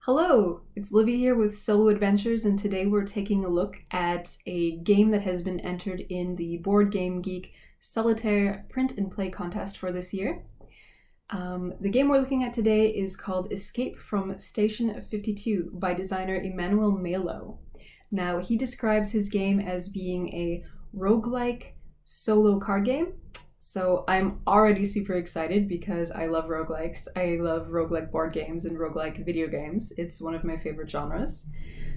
Hello, it's Livy here with Solo Adventures, and today we're taking a look at a game that has been entered in the Board Game Geek Solitaire Print and Play contest for this year. The game we're looking at today is called Escape from Station 52 by designer Emmanuel Melo. Now, he describes his game as being a roguelike solo card game. So I'm already super excited because I love roguelikes. I love roguelike board games and roguelike video games. It's one of my favorite genres.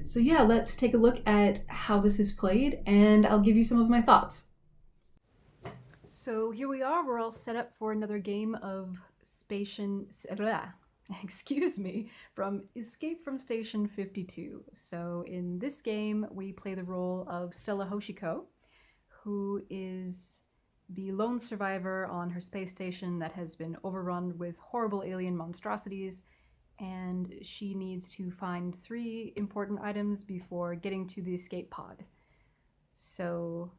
So yeah, let's take a look at how this is played and I'll give you some of my thoughts. So here we are, we're all set up for another game of from Escape from Station 52. So in this game, we play the role of Stella Hoshiko, who is the lone survivor on her space station that has been overrun with horrible alien monstrosities, and she needs to find 3 important items before getting to the escape pod. So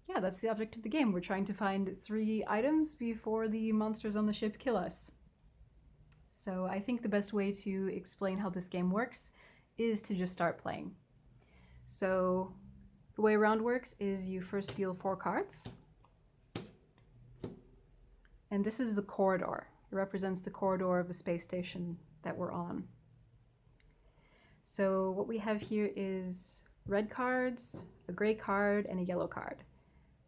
yeah, that's the object of the game. We're trying to find 3 items before the monsters on the ship kill us. So I think the best way to explain how this game works is to just start playing. So the way a round works is you first deal 4 cards. And this is the corridor. It represents the corridor of a space station that we're on. So what we have here is red cards, a gray card, and a yellow card.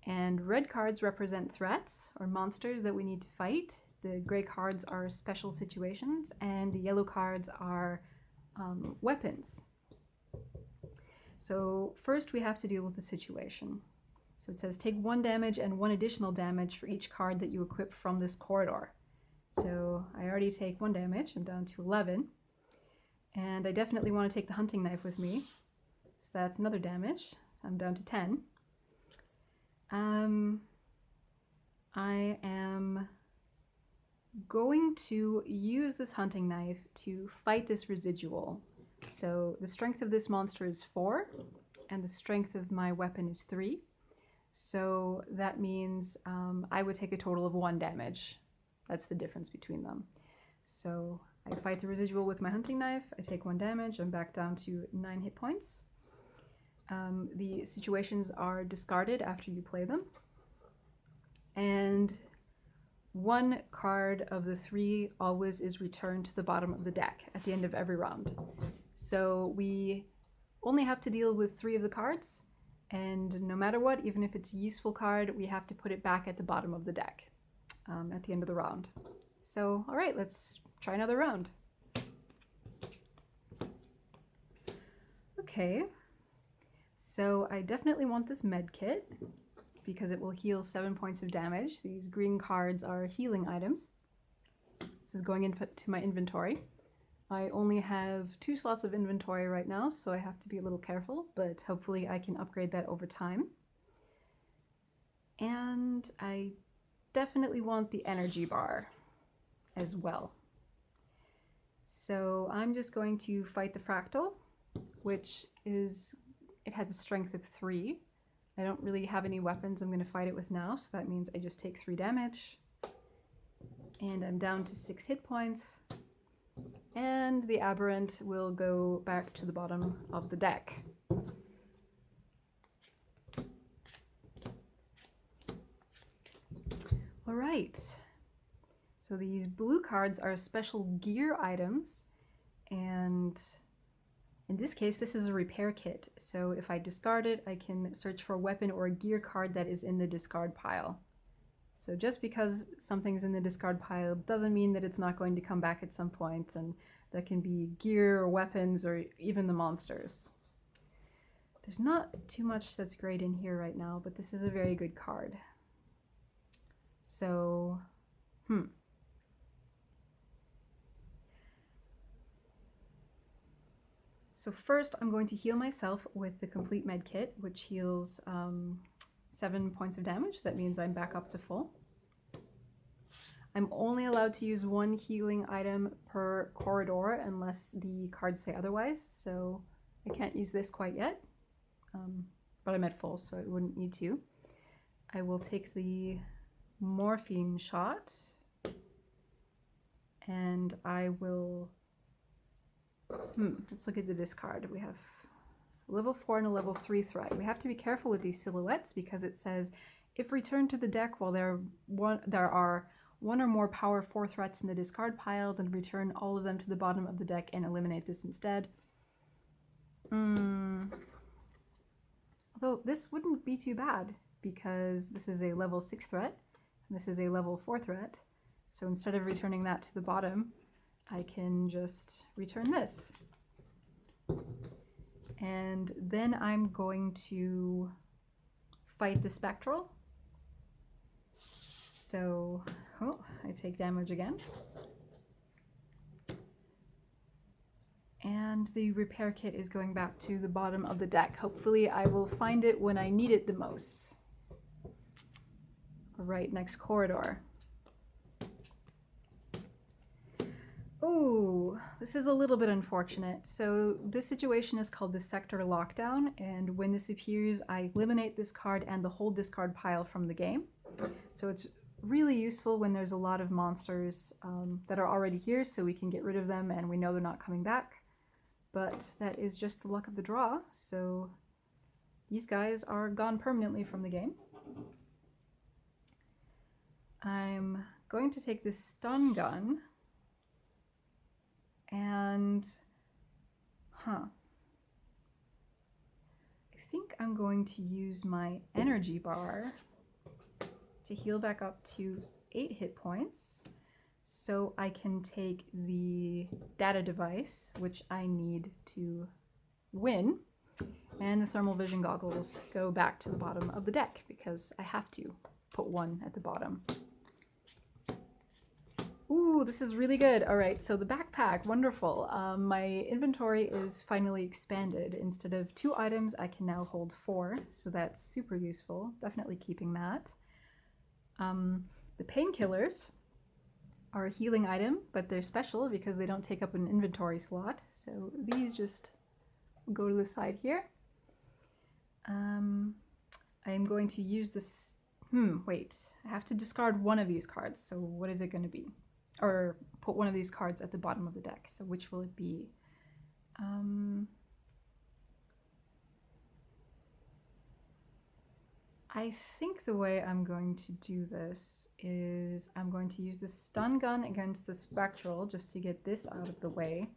And red cards represent threats or monsters that we need to fight. The gray cards are special situations, and the yellow cards are weapons. So first we have to deal with the situation. So it says take 1 damage and 1 additional damage for each card that you equip from this corridor. So I already take 1 damage, I'm down to 11. And I definitely want to take the hunting knife with me. So that's another damage, so I'm down to 10. I am going to use this hunting knife to fight this residual. So the strength of this monster is 4, and the strength of my weapon is 3. So that means I would take a total of 1 damage. That's the difference between them. So I fight the residual with my hunting knife, I take 1 damage, I'm back down to 9 hit points. The situations are discarded after you play them. And 1 card of the 3 always is returned to the bottom of the deck at the end of every round. So we only have to deal with 3 of the cards. And no matter what, even if it's a useful card, we have to put it back at the bottom of the deck at the end of the round. So, all right, let's try another round. Okay, so I definitely want this med kit because it will heal 7 points of damage. These green cards are healing items. This is going into my inventory. I only have 2 slots of inventory right now, so I have to be a little careful, but hopefully I can upgrade that over time. And I definitely want the energy bar as well. So I'm just going to fight the fractal, which is, it has a strength of 3. I don't really have any weapons I'm going to fight it with now, so that means I just take 3 damage. And I'm down to 6 hit points. And the aberrant will go back to the bottom of the deck. All right, so these blue cards are special gear items, and in this case this is a repair kit. So if I discard it, I can search for a weapon or a gear card that is in the discard pile. So just because something's in the discard pile doesn't mean that it's not going to come back at some point, and that can be gear or weapons or even the monsters. There's not too much that's great in here right now, but this is a very good card. So, So first I'm going to heal myself with the complete med kit, which heals 7 points of damage. That means I'm back up to full. I'm only allowed to use 1 healing item per corridor unless the cards say otherwise, so I can't use this quite yet, but I'm at full, so I wouldn't need to. I will take the morphine shot, and I will Let's look at the discard. We have a level 4 and a level 3 threat. We have to be careful with these silhouettes because it says, if returned to the deck while there are one or more power 4 threats in the discard pile, then return all of them to the bottom of the deck and eliminate this instead. Although this wouldn't be too bad because this is a level 6 threat and this is a level 4 threat. So instead of returning that to the bottom, I can just return this. And then I'm going to fight the Spectral. So, I take damage again. And the repair kit is going back to the bottom of the deck. Hopefully I will find it when I need it the most. Right next corridor. Ooh, this is a little bit unfortunate. So this situation is called the sector lockdown, and when this appears, I eliminate this card and the whole discard pile from the game. So it's really useful when there's a lot of monsters that are already here, so we can get rid of them and we know they're not coming back. But that is just the luck of the draw, so these guys are gone permanently from the game. I'm going to take this stun gun and I think I'm going to use my energy bar to heal back up to 8 hit points so I can take the data device, which I need to win, and the thermal vision goggles go back to the bottom of the deck because I have to put one at the bottom. Ooh, this is really good. All right, so the backpack, wonderful. My inventory is finally expanded. Instead of 2 items, I can now hold 4, so that's super useful. Definitely keeping that. The painkillers are a healing item, but they're special because they don't take up an inventory slot. So these just go to the side here. I am going to use this. Wait, I have to discard one of these cards. So what is it going to be? Or put one of these cards at the bottom of the deck. So which will it be? I think the way I'm going to do this is I'm going to use the stun gun against the Spectral just to get this out of the way.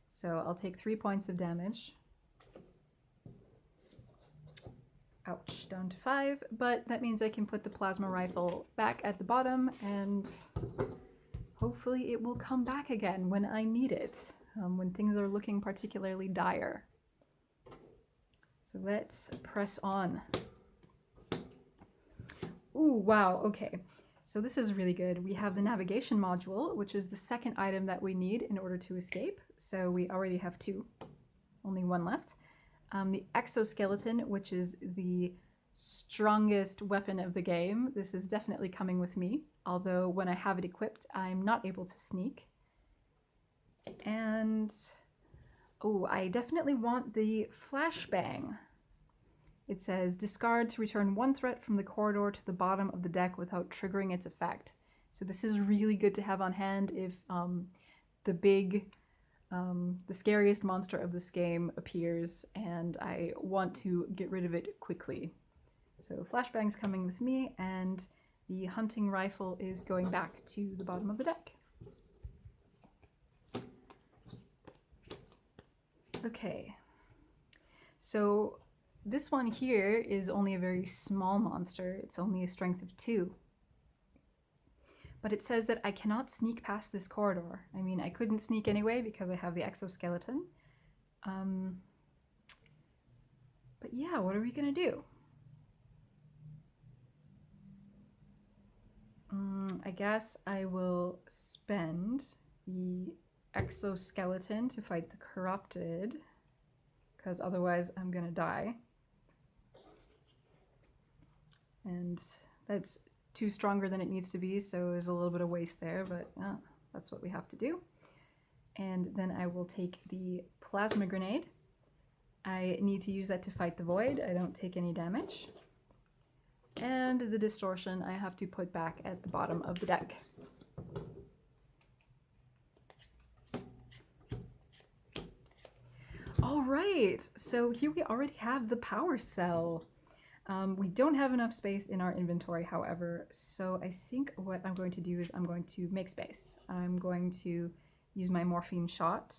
So I'll take 3 points of damage. Ouch, down to 5, but that means I can put the plasma rifle back at the bottom and hopefully it will come back again when I need it, when things are looking particularly dire. So let's press on. Ooh, wow, okay. So this is really good. We have the navigation module, which is the second item that we need in order to escape. So we already have 2, only 1 left. The exoskeleton, which is the strongest weapon of the game. This is definitely coming with me, although when I have it equipped, I'm not able to sneak. And, oh, I definitely want the flashbang. It says, discard to return 1 threat from the corridor to the bottom of the deck without triggering its effect. So this is really good to have on hand if the scariest monster of this game appears and I want to get rid of it quickly. So flashbang's coming with me and the hunting rifle is going back to the bottom of the deck. Okay, so this one here is only a very small monster. It's only a strength of 2. But it says that I cannot sneak past this corridor. I mean, I couldn't sneak anyway because I have the exoskeleton. But yeah, what are we gonna do? I guess I will spend the exoskeleton to fight the corrupted, because otherwise I'm gonna die. And that's too stronger than it needs to be, so there's a little bit of waste there, but that's what we have to do. And then I will take the plasma grenade. I need to use that to fight the void. I don't take any damage. And the distortion I have to put back at the bottom of the deck. All right, so here we already have the power cell. We don't have enough space in our inventory, however, so I think what I'm going to do is I'm going to make space. I'm going to use my morphine shot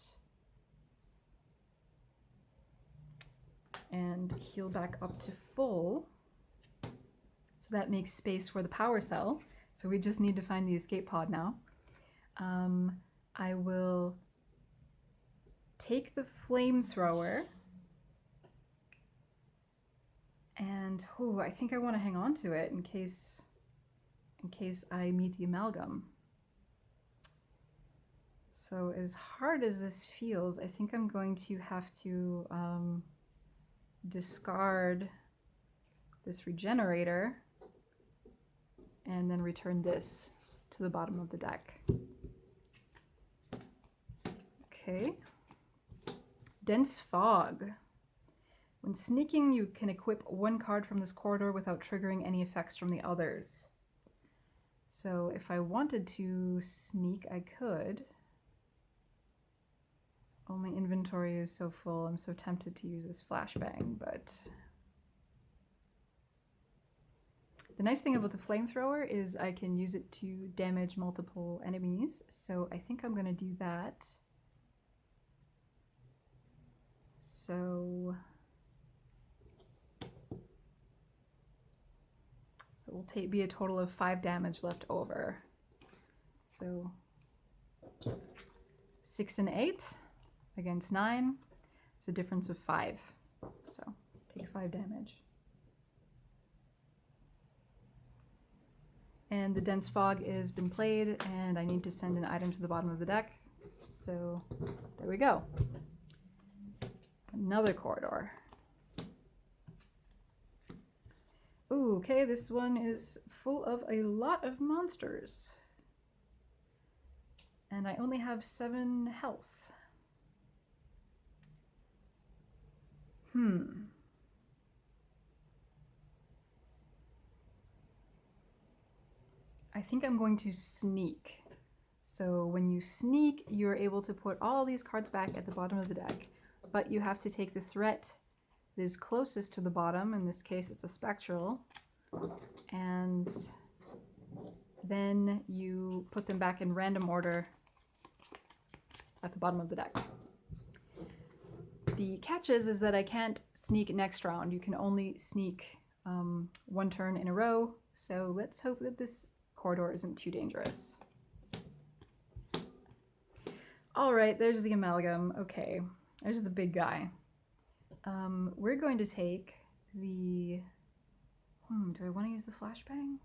and heal back up to full. So that makes space for the power cell. So we just need to find the escape pod now. I will take the flamethrower. And I think I want to hang on to it in case I meet the amalgam. So as hard as this feels, I think I'm going to have to discard this regenerator and then return this to the bottom of the deck. Okay. Dense fog. When sneaking, you can equip one card from this corridor without triggering any effects from the others. So if I wanted to sneak, I could. Oh, my inventory is so full. I'm so tempted to use this flashbang, but the nice thing about the flamethrower is I can use it to damage multiple enemies. So I think I'm going to do that. So it will be a total of 5 damage left over. So 6 and 8 against 9. It's a difference of 5. So take 5 damage. And the dense fog has been played, and I need to send an item to the bottom of the deck. So there we go. Another corridor. Ooh, okay, this one is full of a lot of monsters. And I only have 7 health. I think I'm going to sneak. So when you sneak, you're able to put all these cards back at the bottom of the deck, but you have to take the threat that is closest to the bottom. In this case, it's a spectral. And then you put them back in random order at the bottom of the deck. The catch is that I can't sneak next round. You can only sneak 1 turn in a row. So let's hope that this corridor isn't too dangerous. All right, there's the amalgam. Okay, there's the big guy. We're going to take the... do I want to use the flashbang?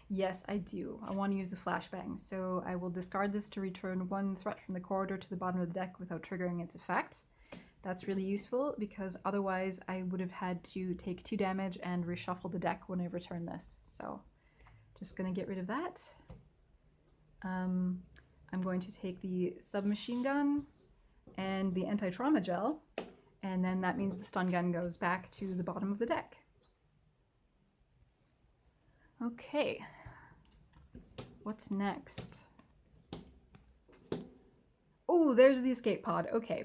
Yes, I do. I want to use the flashbang. So I will discard this to return 1 threat from the corridor to the bottom of the deck without triggering its effect. That's really useful because otherwise I would have had to take 2 damage and reshuffle the deck when I return this. So just going to get rid of that. I'm going to take the submachine gun and the anti-trauma gel, and then that means the stun gun goes back to the bottom of the deck. Okay, what's next? Oh, there's the escape pod. Okay,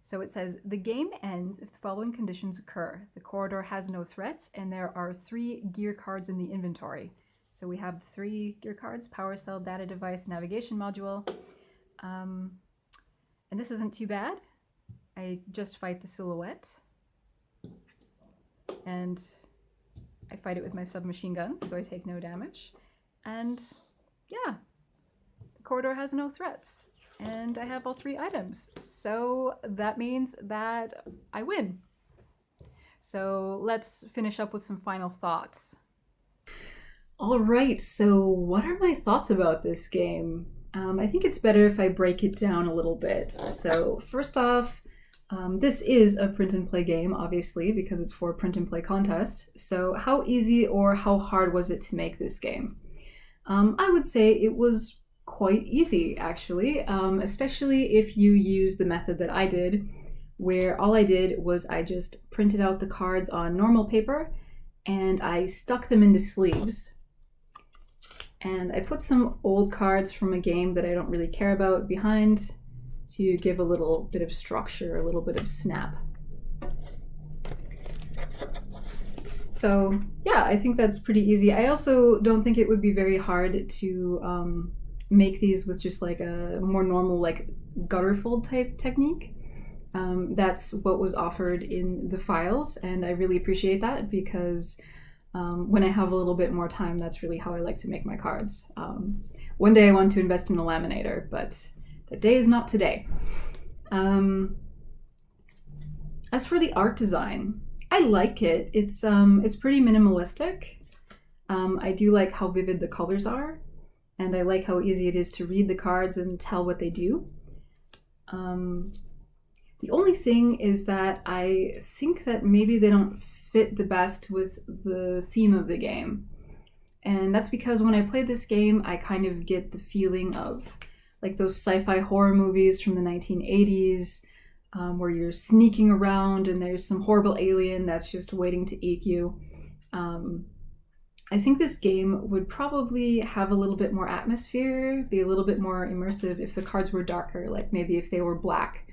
so it says the game ends if the following conditions occur. The corridor has no threats and there are 3 gear cards in the inventory. So we have 3 gear cards: power cell, data device, navigation module. And this isn't too bad. I just fight the silhouette and I fight it with my submachine gun, so I take no damage. And yeah, the corridor has no threats. And I have all 3 items. So that means that I win. So let's finish up with some final thoughts. All right, so what are my thoughts about this game? I think it's better if I break it down a little bit. So first off, this is a print and play game, obviously, because it's for a print and play contest. So how easy or how hard was it to make this game? I would say it was quite easy, actually, especially if you use the method that I did, where all I did was I just printed out the cards on normal paper and I stuck them into sleeves. And I put some old cards from a game that I don't really care about behind to give a little bit of structure, a little bit of snap. So yeah, I think that's pretty easy. I also don't think it would be very hard to make these with just like a more normal like gutter fold type technique. That's what was offered in the files, and I really appreciate that because when I have a little bit more time, that's really how I like to make my cards. One day I want to invest in a laminator, but the day is not today. As for the art design, I like it. It's pretty minimalistic. I do like how vivid the colors are, and I like how easy it is to read the cards and tell what they do. The only thing is that I think that maybe they don't fit the best with the theme of the game. And that's because when I play this game, I kind of get the feeling of like those sci-fi horror movies from the 1980s, where you're sneaking around and there's some horrible alien that's just waiting to eat you. I think this game would probably have a little bit more atmosphere, be a little bit more immersive if the cards were darker, like maybe if they were black.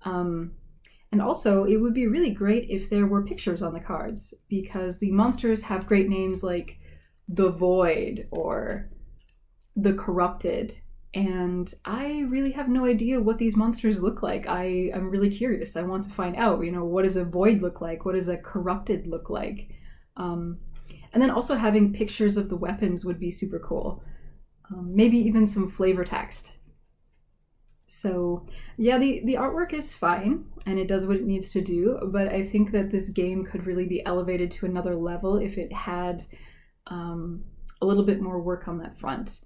And also, it would be really great if there were pictures on the cards, because the monsters have great names like the Void or the Corrupted, and I really have no idea what these monsters look like. I'm really curious. I want to find out, what does a Void look like? What does a Corrupted look like? And then also having pictures of the weapons would be super cool. Maybe even some flavor text. So yeah, the artwork is fine and it does what it needs to do, but I think that this game could really be elevated to another level if it had a little bit more work on that front.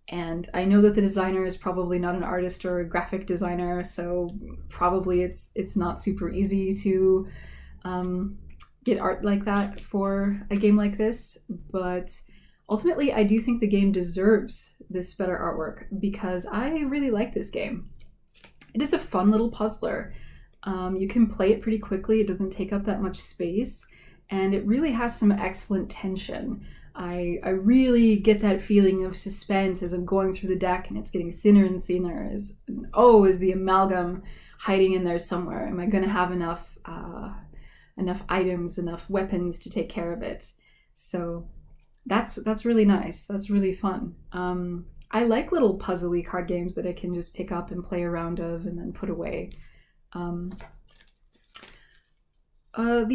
And I know that the designer is probably not an artist or a graphic designer, so probably it's not super easy to get art like that for a game like this, but ultimately I do think the game deserves this better artwork because I really like this game. It is a fun little puzzler. You can play it pretty quickly, it doesn't take up that much space, and it really has some excellent tension. I really get that feeling of suspense as I'm going through the deck and it's getting thinner and thinner. Is the amalgam hiding in there somewhere? Am I going to have enough items, enough weapons to take care of it? So that's really nice. That's really fun. I like little puzzly card games that I can just pick up and play a round of and then put away. The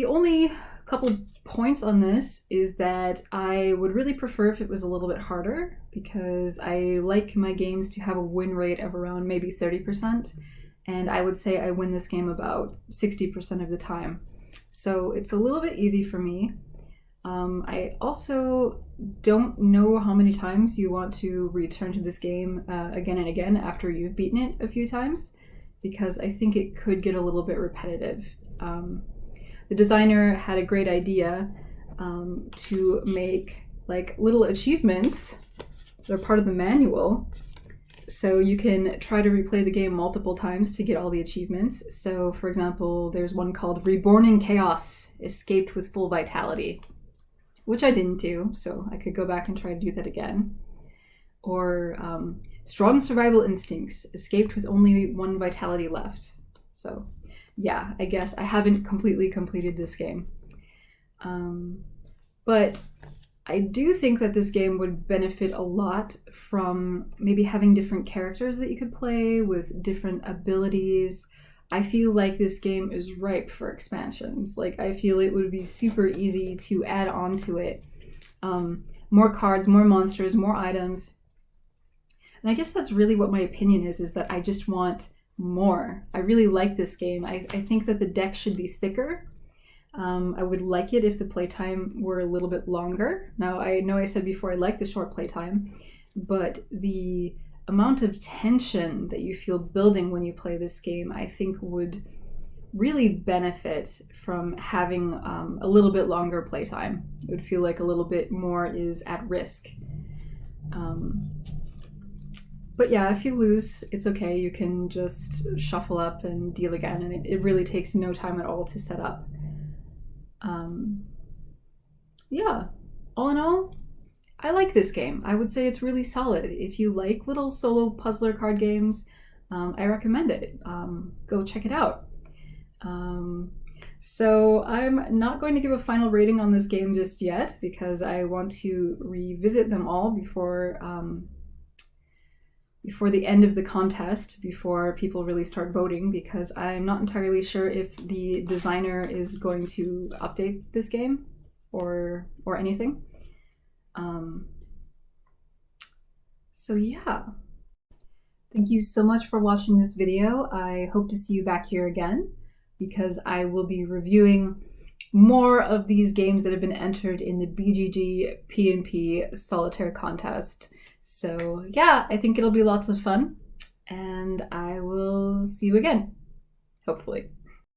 only couple points on this is that I would really prefer if it was a little bit harder, because I like my games to have a win rate of around maybe 30%, and I would say I win this game about 60% of the time. So it's a little bit easy for me. I also don't know how many times you want to return to this game again and again after you've beaten it a few times, because I think it could get a little bit repetitive. The designer had a great idea to make like little achievements. They're part of the manual. So you can try to replay the game multiple times to get all the achievements. So for example, there's one called Reborn in Chaos, Escaped with Full Vitality, which I didn't do, so I could go back and try to do that again. Or Strong Survival Instincts, Escaped with only 1 vitality left. So yeah, I guess I haven't completely completed this game. But I do think that this game would benefit a lot from maybe having different characters that you could play with different abilities. I feel like this game is ripe for expansions. Like, I feel it would be super easy to add on to it. More cards, more monsters, more items. And I guess that's really what my opinion is that I just want more. I really like this game. I think that the deck should be thicker. I would like it if the playtime were a little bit longer. Now, I know I said before I like the short playtime, but the amount of tension that you feel building when you play this game, I think would really benefit from having a little bit longer playtime. It would feel like a little bit more is at risk. But yeah, if you lose, it's okay. You can just shuffle up and deal again, and it really takes no time at all to set up. Yeah, all in all, I like this game. I would say it's really solid. If you like little solo puzzler card games, I recommend it. Go check it out. So I'm not going to give a final rating on this game just yet because I want to revisit them all before the end of the contest, before people really start voting, because I'm not entirely sure if the designer is going to update this game or anything. So yeah, thank you so much for watching this video. I hope to see you back here again, because I will be reviewing more of these games that have been entered in the BGG PnP solitaire contest. So yeah, I think it'll be lots of fun, and I will see you again, hopefully.